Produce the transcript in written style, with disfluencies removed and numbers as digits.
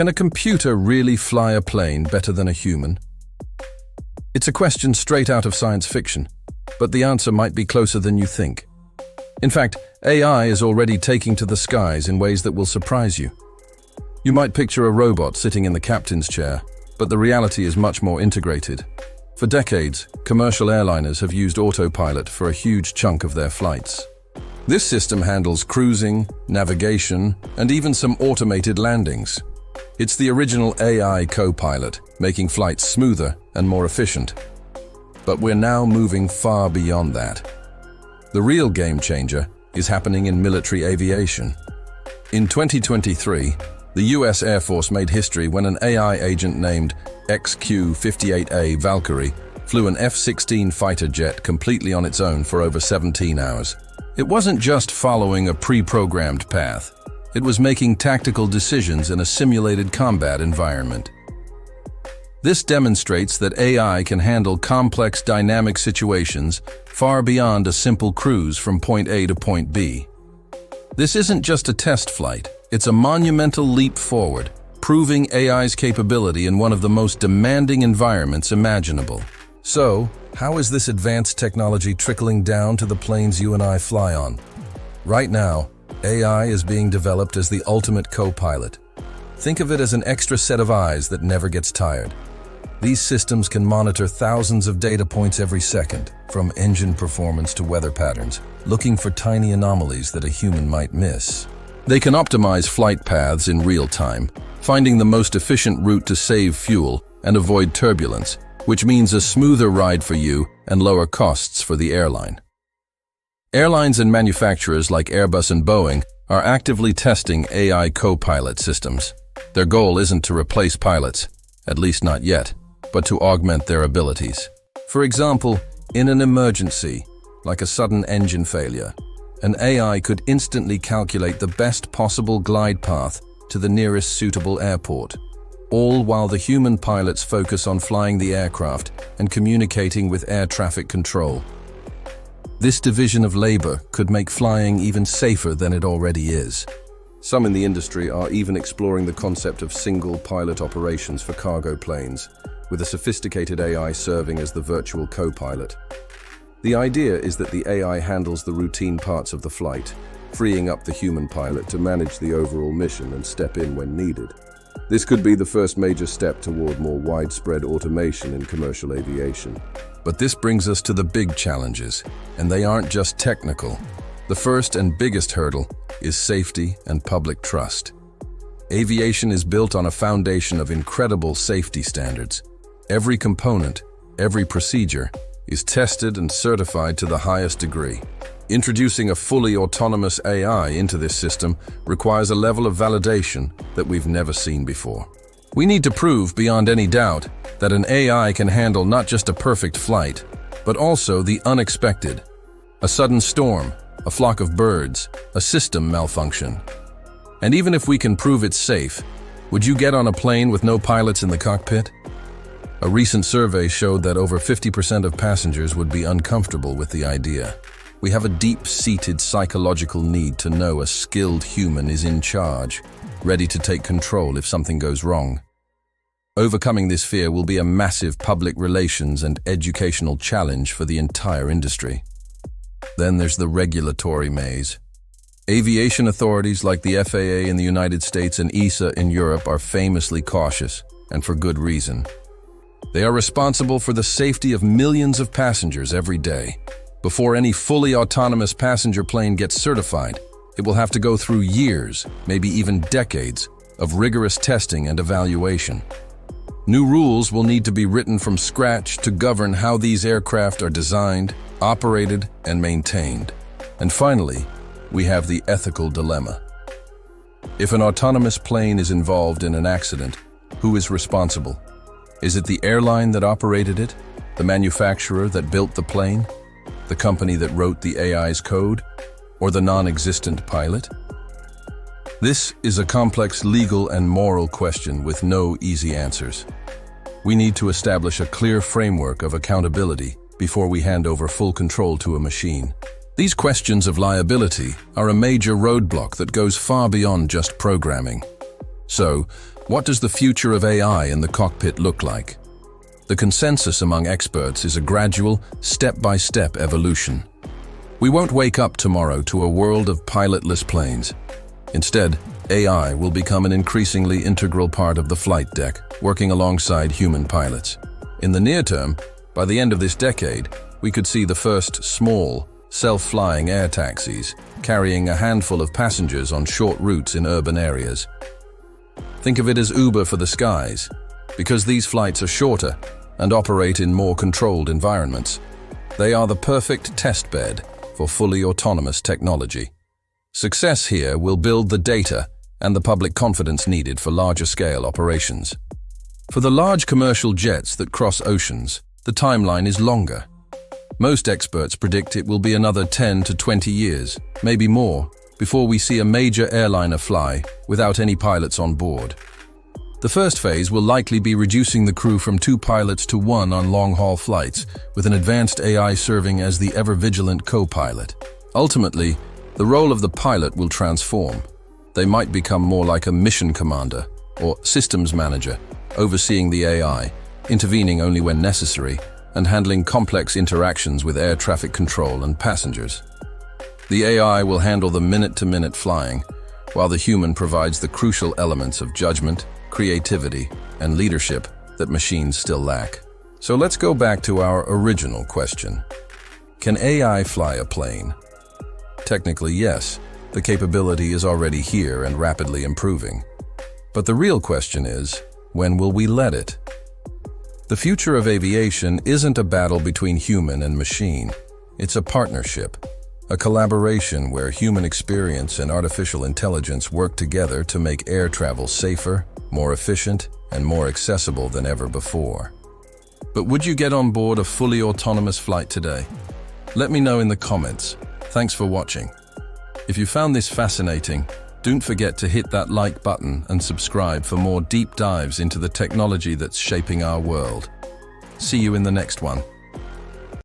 Can a computer really fly a plane better than a human? It's a question straight out of science fiction, but the answer might be closer than you think. In fact, AI is already taking to the skies in ways that will surprise you. You might picture a robot sitting in the captain's chair, but the reality is much more integrated. For decades, commercial airliners have used autopilot for a huge chunk of their flights. This system handles cruising, navigation, and even some automated landings. It's the original AI co-pilot, making flights smoother and more efficient. But we're now moving far beyond that. The real game changer is happening in military aviation. In 2023, the US Air Force made history when an AI agent named XQ-58A Valkyrie flew an F-16 fighter jet completely on its own for over 17 hours. It wasn't just following a pre-programmed path. It was making tactical decisions in a simulated combat environment. This demonstrates that AI can handle complex dynamic situations far beyond a simple cruise from point A to point B. This isn't just a test flight, it's a monumental leap forward, proving AI's capability in one of the most demanding environments imaginable. So, how is this advanced technology trickling down to the planes you and I fly on? Right now, AI is being developed as the ultimate co-pilot. Think of it as an extra set of eyes that never gets tired. These systems can monitor thousands of data points every second, from engine performance to weather patterns, looking for tiny anomalies that a human might miss. They can optimize flight paths in real time, finding the most efficient route to save fuel and avoid turbulence, which means a smoother ride for you and lower costs for the airline. Airlines and manufacturers like Airbus and Boeing are actively testing AI co-pilot systems. Their goal isn't to replace pilots, at least not yet, but to augment their abilities. For example, in an emergency, like a sudden engine failure, an AI could instantly calculate the best possible glide path to the nearest suitable airport, all while the human pilots focus on flying the aircraft and communicating with air traffic control. This division of labor could make flying even safer than it already is. Some in the industry are even exploring the concept of single pilot operations for cargo planes, with a sophisticated AI serving as the virtual co-pilot. The idea is that the AI handles the routine parts of the flight, freeing up the human pilot to manage the overall mission and step in when needed. This could be the first major step toward more widespread automation in commercial aviation. But this brings us to the big challenges, and they aren't just technical. The first and biggest hurdle is safety and public trust. Aviation is built on a foundation of incredible safety standards. Every component, every procedure, is tested and certified to the highest degree. Introducing a fully autonomous AI into this system requires a level of validation that we've never seen before. We need to prove beyond any doubt that an AI can handle not just a perfect flight, but also the unexpected. A sudden storm, a flock of birds, a system malfunction. And even if we can prove it's safe, would you get on a plane with no pilots in the cockpit? A recent survey showed that over 50% of passengers would be uncomfortable with the idea. We have a deep-seated psychological need to know a skilled human is in charge, ready to take control if something goes wrong. Overcoming this fear will be a massive public relations and educational challenge for the entire industry. Then there's the regulatory maze. Aviation authorities like the FAA in the United States and EASA in Europe are famously cautious, and for good reason. They are responsible for the safety of millions of passengers every day. Before any fully autonomous passenger plane gets certified, it will have to go through years, maybe even decades, of rigorous testing and evaluation. New rules will need to be written from scratch to govern how these aircraft are designed, operated, and maintained. And finally, we have the ethical dilemma. If an autonomous plane is involved in an accident, who is responsible? Is it the airline that operated it? The manufacturer that built the plane? The company that wrote the AI's code? Or the non-existent pilot? This is a complex legal and moral question with no easy answers. We need to establish a clear framework of accountability before we hand over full control to a machine. These questions of liability are a major roadblock that goes far beyond just programming. So, What does the future of AI in the cockpit look like? The consensus among experts is a gradual, step-by-step evolution. We won't wake up tomorrow to a world of pilotless planes. Instead, AI will become an increasingly integral part of the flight deck, working alongside human pilots. In the near term, by the end of this decade, we could see the first small, self-flying air taxis, carrying a handful of passengers on short routes in urban areas. Think of it as Uber for the skies, because these flights are shorter and operate in more controlled environments. They are the perfect test bed for fully autonomous technology. Success here will build the data and the public confidence needed for larger-scale operations. For the large commercial jets that cross oceans, the timeline is longer. Most experts predict it will be another 10 to 20 years, maybe more, before we see a major airliner fly without any pilots on board. The first phase will likely be reducing the crew from 2 pilots to 1 on long-haul flights, with an advanced AI serving as the ever-vigilant co-pilot. Ultimately, the role of the pilot will transform. They might become more like a mission commander or systems manager, overseeing the AI, intervening only when necessary, and handling complex interactions with air traffic control and passengers. The AI will handle the minute-to-minute flying, while the human provides the crucial elements of judgment, creativity, and leadership that machines still lack. So let's go back to our original question. Can AI fly a plane? Technically, yes. The capability is already here and rapidly improving. But the real question is, when will we let it? The future of aviation isn't a battle between human and machine. It's a partnership, a collaboration where human experience and artificial intelligence work together to make air travel safer, more efficient, and more accessible than ever before. But would you get on board a fully autonomous flight today? Let me know in the comments. Thanks for watching. If you found this fascinating, don't forget to hit that like button and subscribe for more deep dives into the technology that's shaping our world. See you in the next one.